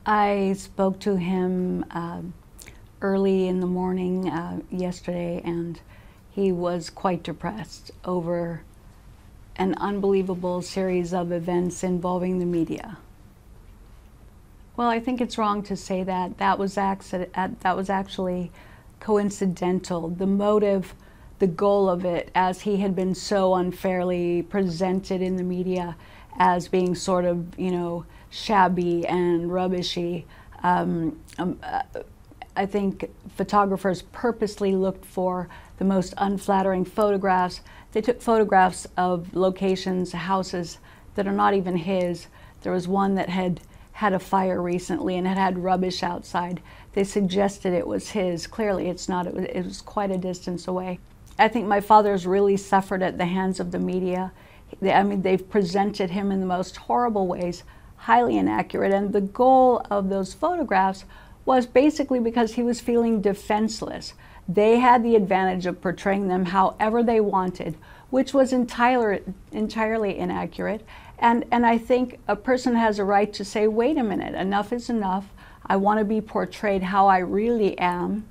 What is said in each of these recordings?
I spoke to him early in the morning yesterday, and he was quite depressed over an unbelievable series of events involving the media. Well, I think it's wrong to say that. That was actually coincidental. The motive, the goal of it, as he had been so unfairly presented in the media as being sort of, shabby and rubbishy. I think photographers purposely looked for the most unflattering photographs. They took photographs of locations, houses that are not even his. There was one that had a fire recently and had rubbish outside. They suggested it was his. Clearly it's not. It was quite a distance away. I think my father's really suffered at the hands of the media. They've presented him in the most horrible ways, highly inaccurate, and the goal of those photographs was basically because he was feeling defenseless. They had the advantage of portraying them however they wanted, which was entirely inaccurate. And I think a person has a right to say, wait a minute, enough is enough. I want to be portrayed how I really am.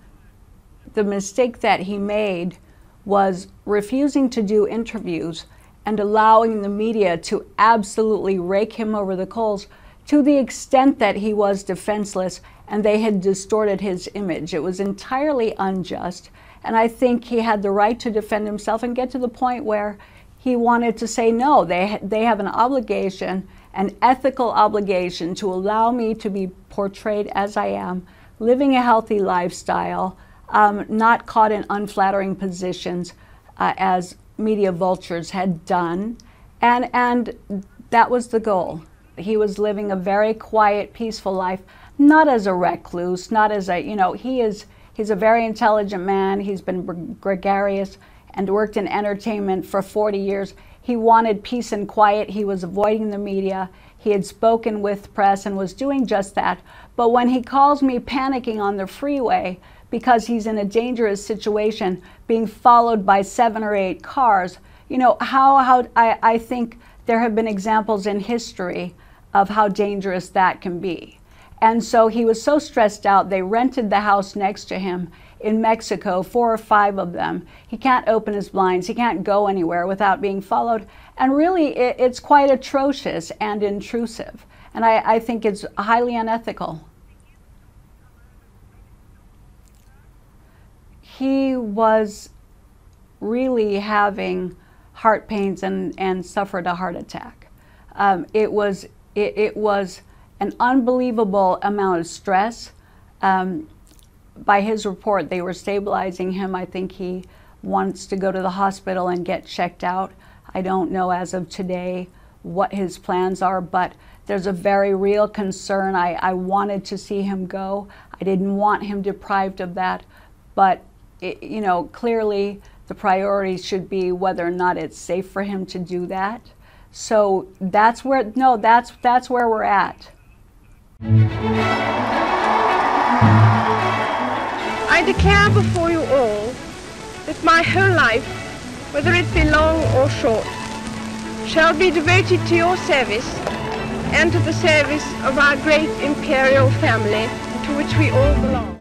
The mistake that he made was refusing to do interviews and allowing the media to absolutely rake him over the coals to the extent that he was defenseless and they had distorted his image. It was entirely unjust, and I think he had the right to defend himself and get to the point where he wanted to say, no, they have an obligation, an ethical obligation to allow me to be portrayed as I am, living a healthy lifestyle, not caught in unflattering positions as media vultures had done, and that was the goal. He was living a very quiet, peaceful life, not as a recluse, not as a, he's a very intelligent man. He's been gregarious and worked in entertainment for 40 years. He wanted peace and quiet. He was avoiding the media. He had spoken with press and was doing just that. But when he calls me panicking on the freeway because he's in a dangerous situation, being followed by 7 or 8 cars, I think there have been examples in history of how dangerous that can be. And so he was so stressed out, they rented the house next to him in Mexico, 4 or 5 of them. He can't open his blinds, he can't go anywhere without being followed. And really, it's quite atrocious and intrusive. And I think it's highly unethical. He was really having heart pains and suffered a heart attack. It was an unbelievable amount of stress. By his report, they were stabilizing him. I think he wants to go to the hospital and get checked out. I don't know as of today what his plans are, but there's a very real concern. I wanted to see him go. I didn't want him deprived of that, but clearly the priority should be whether or not it's safe for him to do that. So that's where we're at. I declare before you all that my whole life, whether it be long or short, shall be devoted to your service and to the service of our great imperial family to which we all belong.